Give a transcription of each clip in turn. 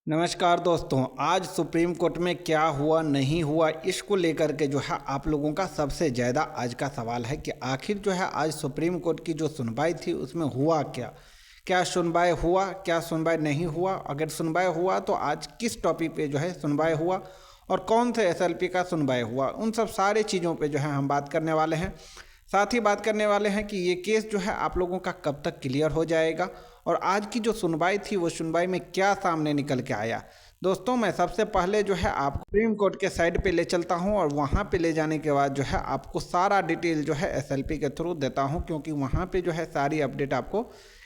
नमस्कार दोस्तों। आज सुप्रीम कोर्ट में क्या हुआ नहीं हुआ इसको लेकर के जो है आप लोगों का सबसे ज़्यादा आज का सवाल है कि आखिर जो है आज सुप्रीम कोर्ट की जो सुनवाई थी उसमें हुआ क्या। क्या सुनवाई हुआ, क्या सुनवाई नहीं हुआ, अगर सुनवाई हुआ तो आज किस टॉपिक पे जो है सुनवाई हुआ और कौन से एसएलपी का सुनवाई हुआ, उन सब सारे चीज़ों पे जो है हम बात करने वाले हैं। साथ ही बात करने वाले हैं कि ये केस जो है आप लोगों का कब तक क्लियर हो जाएगा और आज की जो सुनवाई थी वो सुनवाई में क्या सामने निकल के आया। दोस्तों, मैं सबसे पहले जो है आपको सुप्रीम कोर्ट के साइड पे ले चलता हूं और वहां पे ले जाने के बाद जो है आपको सारा डिटेल जो है एसएलपी के थ्रू देता हूं, क्योंकि वहां पे जो है सारी अपडेट आपको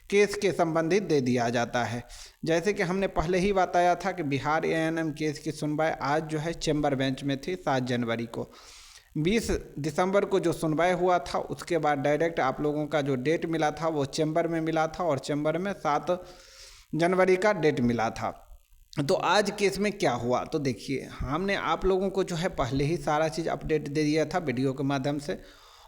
केस के संबंधित दे दिया जाता है। जैसे कि हमने पहले ही बताया था कि बिहार एएनएम केस की सुनवाई आज जो है चैम्बर बेंच में थी 7 जनवरी को। 20 दिसंबर को जो सुनवाई हुआ था उसके बाद डायरेक्ट आप लोगों का जो डेट मिला था वो चैम्बर में मिला था और चैम्बर में 7 जनवरी का डेट मिला था। तो आज केस में क्या हुआ तो देखिए, हमने आप लोगों को जो है पहले ही सारा चीज़ अपडेट दे दिया था वीडियो के माध्यम से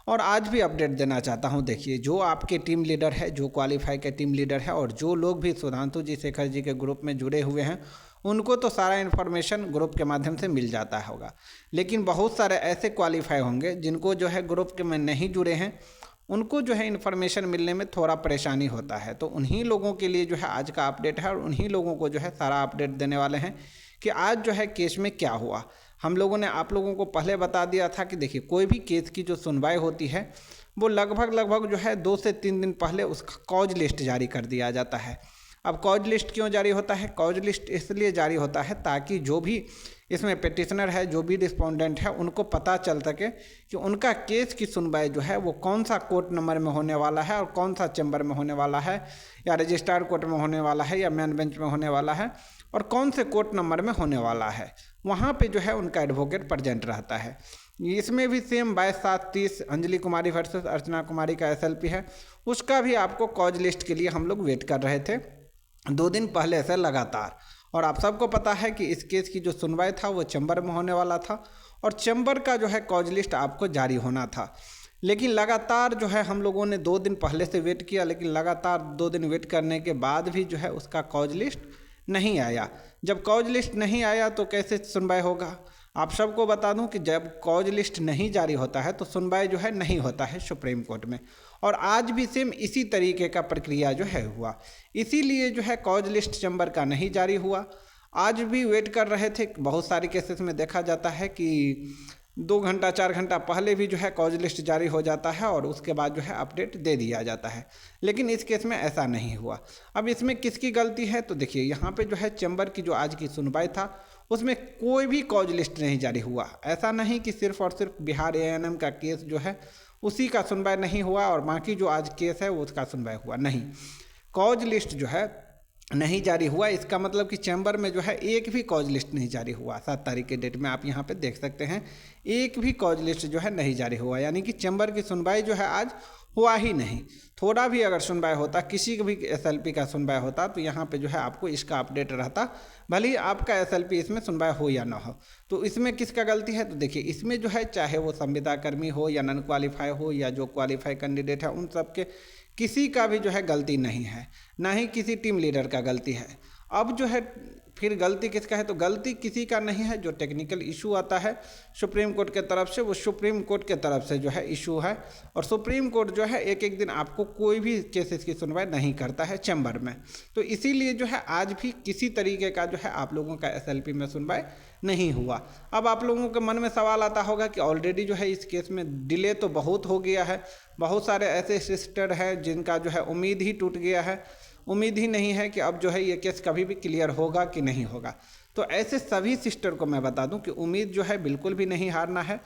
और आज भी अपडेट देना चाहता हूं। देखिए, जो आपके टीम लीडर है, जो क्वालिफाई के टीम लीडर है और जो लोग भी सुधांशु जी शेखर जी के ग्रुप में जुड़े हुए हैं उनको तो सारा इन्फॉर्मेशन ग्रुप के माध्यम से मिल जाता होगा, लेकिन बहुत सारे ऐसे क्वालिफाई होंगे जिनको जो है ग्रुप के में नहीं जुड़े हैं, उनको जो है इन्फॉर्मेशन मिलने में थोड़ा परेशानी होता है। तो उन्हीं लोगों के लिए जो है आज का अपडेट है और उन्हीं लोगों को जो है सारा अपडेट देने वाले हैं कि आज जो है केस में क्या हुआ। हम लोगों ने आप लोगों को पहले बता दिया था कि देखिए, कोई भी केस की जो सुनवाई होती है वो लगभग जो है 2 से 3 दिन पहले उसका कॉज लिस्ट जारी कर दिया जाता है। अब कॉज लिस्ट क्यों जारी होता है? कॉज लिस्ट इसलिए जारी होता है ताकि जो भी इसमें पिटिशनर है, जो भी रिस्पोंडेंट है, उनको पता चल सके कि उनका केस की सुनवाई जो है वो कौन सा कोर्ट नंबर में होने वाला है और कौन सा चैम्बर में होने वाला है, या रजिस्ट्रार कोर्ट में होने वाला है या मेन बेंच में होने वाला है और कौन से कोर्ट नंबर में होने वाला है। वहाँ पे जो है उनका एडवोकेट प्रेजेंट रहता है। इसमें भी सेम 22/7/30 अंजलि कुमारी वर्सेस अर्चना कुमारी का एसएलपी है, उसका भी आपको कॉज लिस्ट के लिए हम लोग वेट कर रहे थे 2 दिन पहले से लगातार। और आप सबको पता है कि इस केस की जो सुनवाई था वो चैम्बर में होने वाला था और चैम्बर का जो है कॉज लिस्ट आपको जारी होना था। लेकिन लगातार जो है हम लोगों ने 2 दिन पहले से वेट किया, लेकिन लगातार 2 दिन वेट करने के बाद भी जो है उसका कॉज लिस्ट नहीं आया। जब कॉज लिस्ट नहीं आया तो कैसे सुनवाई होगा? आप सबको बता दूं कि जब कॉज लिस्ट नहीं जारी होता है तो सुनवाई जो है नहीं होता है सुप्रीम कोर्ट में। और आज भी सेम इसी तरीके का प्रक्रिया जो है हुआ, इसीलिए जो है कॉज लिस्ट चैम्बर का नहीं जारी हुआ। आज भी वेट कर रहे थे। बहुत सारे केसेस में देखा जाता है कि 2 घंटा 4 घंटा पहले भी जो है कॉज लिस्ट जारी हो जाता है और उसके बाद जो है अपडेट दे दिया जाता है, लेकिन इस केस में ऐसा नहीं हुआ। अब इसमें किसकी गलती है तो देखिए, यहाँ पे जो है चैम्बर की जो आज की सुनवाई था उसमें कोई भी कॉज लिस्ट नहीं जारी हुआ। ऐसा नहीं कि सिर्फ और सिर्फ बिहार एएनएम का केस जो है उसी का सुनवाई नहीं हुआ और बाकी जो आज केस है वो उसका सुनवाई हुआ नहीं। कॉज लिस्ट जो है नहीं जारी हुआ, इसका मतलब कि चैम्बर में जो है एक भी कॉज लिस्ट नहीं जारी हुआ। 7 तारीख के डेट में आप यहाँ पे देख सकते हैं एक भी कॉज लिस्ट जो है नहीं जारी हुआ, यानी कि चैम्बर की सुनवाई जो है आज हुआ ही नहीं। थोड़ा भी अगर सुनवाई होता, किसी भी एसएलपी का सुनवाई होता तो यहाँ पे जो है आपको इसका अपडेट रहता, भले ही आपका एसएलपी इसमें सुनवाई हो या ना हो। तो इसमें किसका गलती है तो देखिए, इसमें जो है चाहे वो संविदा कर्मी हो या नॉन क्वालिफाई हो या जो क्वालिफाई कैंडिडेट है, उन सब के किसी का भी जो है गलती नहीं है, ना ही किसी टीम लीडर का गलती है। अब जो है फिर गलती किसका है तो गलती किसी का नहीं है। जो टेक्निकल इशू आता है सुप्रीम कोर्ट के तरफ से, वो सुप्रीम कोर्ट के तरफ से जो है इशू है और सुप्रीम कोर्ट जो है एक दिन आपको कोई भी केसेस की सुनवाई नहीं करता है चैम्बर में। तो इसीलिए जो है आज भी किसी तरीके का जो है आप लोगों का एसएलपी में सुनवाई नहीं हुआ। अब आप लोगों के मन में सवाल आता होगा कि ऑलरेडी जो है इस केस में डिले तो बहुत हो गया है, बहुत सारे ऐसे सिस्टर हैं जिनका जो है उम्मीद ही टूट गया है, उम्मीद ही नहीं है कि अब जो है ये केस कभी भी क्लियर होगा कि नहीं होगा। तो ऐसे सभी सिस्टर को मैं बता दूं कि उम्मीद जो है बिल्कुल भी नहीं हारना है।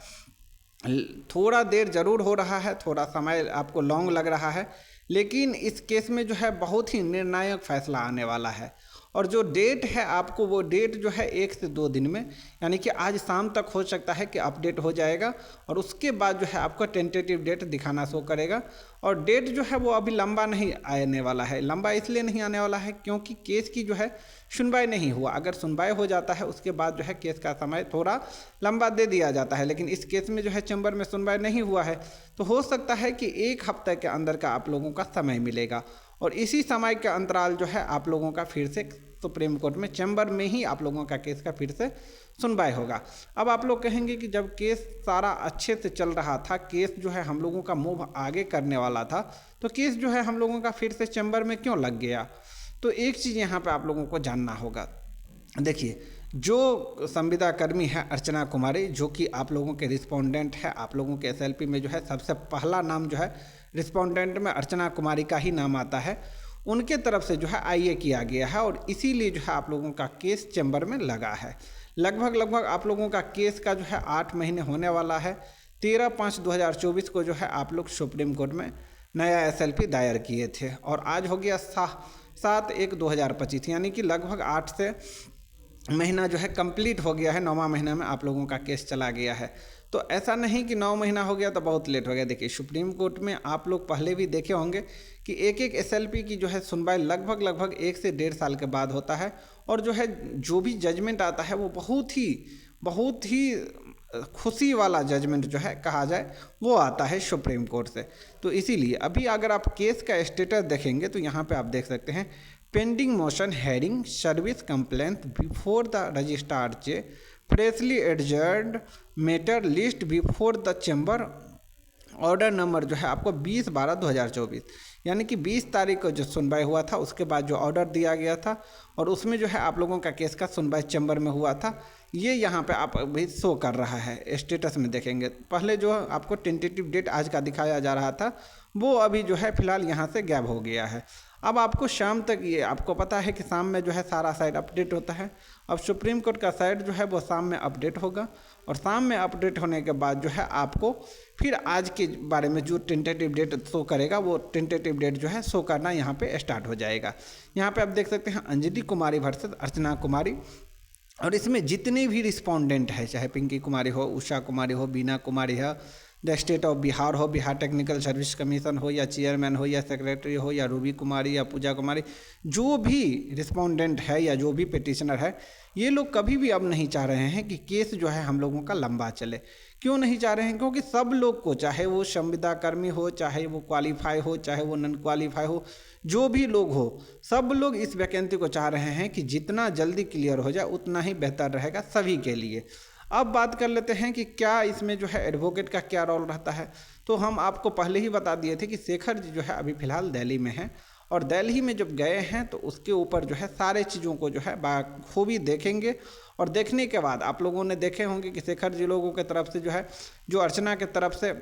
थोड़ा देर ज़रूर हो रहा है, थोड़ा समय आपको लॉन्ग लग रहा है, लेकिन इस केस में जो है बहुत ही निर्णायक फैसला आने वाला है। और जो डेट है आपको, वो डेट जो है 1 से 2 दिन में, यानी कि आज शाम तक हो सकता है कि अपडेट हो जाएगा और उसके बाद जो है आपको टेंटेटिव डेट दिखाना शो करेगा। और डेट जो है वो अभी लंबा नहीं आने वाला है। लंबा इसलिए नहीं आने वाला है क्योंकि केस की जो है सुनवाई नहीं हुआ। अगर सुनवाई हो जाता है उसके बाद जो है केस का समय थोड़ा लंबा दे दिया जाता है, लेकिन इस केस में जो है चैम्बर में सुनवाई नहीं हुआ है तो हो सकता है कि 1 हफ्ते के अंदर का आप लोगों का समय मिलेगा। और इसी समय के अंतराल जो है आप लोगों का फिर से सुप्रीम कोर्ट में चैम्बर में ही आप लोगों का केस का फिर से सुनवाई होगा। अब आप लोग कहेंगे कि जब केस सारा अच्छे से चल रहा था, केस जो है हम लोगों का मूव आगे करने वाला था, तो केस जो है हम लोगों का फिर से चैम्बर में क्यों लग गया? तो एक चीज़ यहाँ पे आप लोगों को जानना होगा। देखिए, जो संविदा कर्मी है अर्चना कुमारी, जो कि आप लोगों के रिस्पोंडेंट है, आप लोगों के एसएलपी में जो है सबसे पहला नाम जो है रिस्पोंडेंट में अर्चना कुमारी का ही नाम आता है, उनके तरफ से जो है आईए किया गया है और इसीलिए जो है आप लोगों का केस चैम्बर में लगा है। लगभग आप लोगों का केस का जो है 8 महीने होने वाला है। 13/5/2024 को जो है आप लोग सुप्रीम कोर्ट में नया एसएलपी दायर किए थे और आज हो गया 7/1/2025, यानी कि लगभग 8 से महीना जो है कंप्लीट हो गया है। 9वां महीना में आप लोगों का केस चला गया है। तो ऐसा नहीं कि 9 महीना हो गया तो बहुत लेट हो गया। देखिए, सुप्रीम कोर्ट में आप लोग पहले भी देखे होंगे कि एक एसएलपी की जो है सुनवाई लगभग 1 से 1.5 साल के बाद होता है और जो है जो भी जजमेंट आता है वो बहुत ही खुशी वाला जजमेंट जो है कहा जाए वो आता है सुप्रीम कोर्ट से। तो इसीलिए अभी अगर आप केस का स्टेटस देखेंगे तो यहाँ पे आप देख सकते हैं, pending motion hearing service complaint before the registrar चे freshly adjourned matter list before the chamber. Order number जो है आपको 20/12/2024, यानी कि 20 तारीख को जो सुनवाई हुआ था उसके बाद जो ऑर्डर दिया गया था और उसमें जो है आप लोगों का केस का सुनवाई चैम्बर में हुआ था, ये यहाँ पे आप अभी शो कर रहा है। स्टेटस में देखेंगे, पहले जो आपको टेंटेटिव डेट आज का दिखाया जा रहा था वो अभी जो है फिलहाल यहाँ से गैप हो गया है। अब आपको शाम तक, ये आपको पता है कि शाम में जो है सारा साइड अपडेट होता है। अब सुप्रीम कोर्ट का साइड जो है वो शाम में अपडेट होगा और शाम में अपडेट होने के बाद जो है आपको फिर आज के बारे में जो टेंटेटिव डेट शो करेगा वो टेंटेटिव डेट जो है शो करना यहाँ पे स्टार्ट हो जाएगा। यहाँ पे आप देख सकते हैं अंजलि कुमारी वर्सेस अर्चना कुमारी, और इसमें जितने भी रिस्पोंडेंट है, चाहे पिंकी कुमारी हो, उषा कुमारी हो, बीना कुमारी है, द स्टेट ऑफ बिहार हो, बिहार टेक्निकल सर्विस कमीशन हो, या चेयरमैन हो, या सेक्रेटरी हो, या रूबी कुमारी, या पूजा कुमारी, जो भी रिस्पोंडेंट है या जो भी पिटिशनर है, ये लोग कभी भी अब नहीं चाह रहे हैं कि केस जो है हम लोगों का लंबा चले। क्यों नहीं चाह रहे हैं? क्योंकि सब लोग को, चाहे वो संविदा कर्मी हो, चाहे वो क्वालिफाई हो, चाहे वो नॉन क्वालिफाई हो, जो भी लोग हो, सब लोग इस वैकेंसी को चाह रहे हैं कि जितना जल्दी क्लियर हो जाए उतना ही बेहतर रहेगा सभी के लिए। अब बात कर लेते हैं कि क्या इसमें जो है एडवोकेट का क्या रोल रहता है। तो हम आपको पहले ही बता दिए थे कि शेखर जी जो है अभी फ़िलहाल दिल्ली में हैं और दिल्ली में जब गए हैं तो उसके ऊपर जो है सारे चीज़ों को जो है बाखूबी देखेंगे और देखने के बाद आप लोगों ने देखे होंगे कि शेखर जी लोगों की तरफ से जो है, जो अर्चना के तरफ से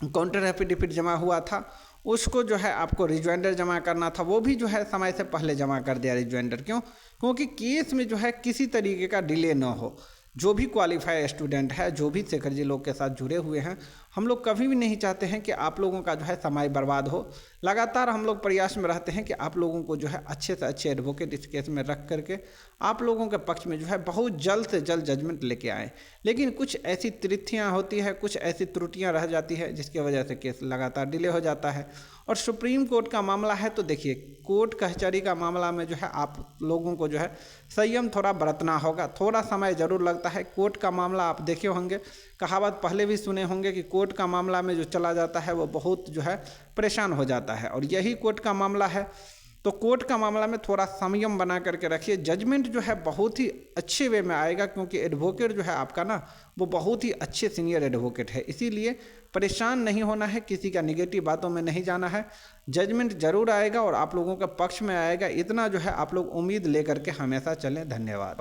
काउंटर एफिडेविट जमा हुआ था उसको जो है आपको रिजॉइंडर जमा करना था, वो भी जो है समय से पहले जमा कर दिया रिजॉइंडर। क्यों? क्योंकि केस में जो है किसी तरीके का डिले ना हो। जो भी क्वालिफाई स्टूडेंट है, जो भी शेखर जी लोग के साथ जुड़े हुए हैं, हम लोग कभी भी नहीं चाहते हैं कि आप लोगों का जो है समय बर्बाद हो। लगातार हम लोग प्रयास में रहते हैं कि आप लोगों को जो है अच्छे से अच्छे एडवोकेट इस केस में रख करके आप लोगों के पक्ष में जो है बहुत जल्द से जल्द जजमेंट लेके आएँ। लेकिन कुछ ऐसी त्रुटियाँ होती है, कुछ ऐसी त्रुटियाँ रह जाती है जिसकी वजह से केस लगातार डिले हो जाता है। और सुप्रीम कोर्ट का मामला है तो देखिए, कोर्ट कचहरी का मामला में जो है आप लोगों को जो है संयम थोड़ा बरतना होगा, थोड़ा समय ज़रूर लगता है। कोर्ट का मामला आप देखे होंगे, कहावत पहले भी सुने होंगे कि कोर्ट का मामला में जो चला जाता है वो बहुत जो है परेशान हो जाता है, और यही कोर्ट का मामला है। तो कोर्ट का मामला में थोड़ा संयम बना करके रखिए। जजमेंट जो है बहुत ही अच्छे वे में आएगा, क्योंकि एडवोकेट जो है आपका ना वो बहुत ही अच्छे सीनियर एडवोकेट है, इसीलिए परेशान नहीं होना है, किसी का निगेटिव बातों में नहीं जाना है। जजमेंट जरूर आएगा और आप लोगों के पक्ष में आएगा, इतना जो है आप लोग उम्मीद लेकर के हमेशा चलें। धन्यवाद।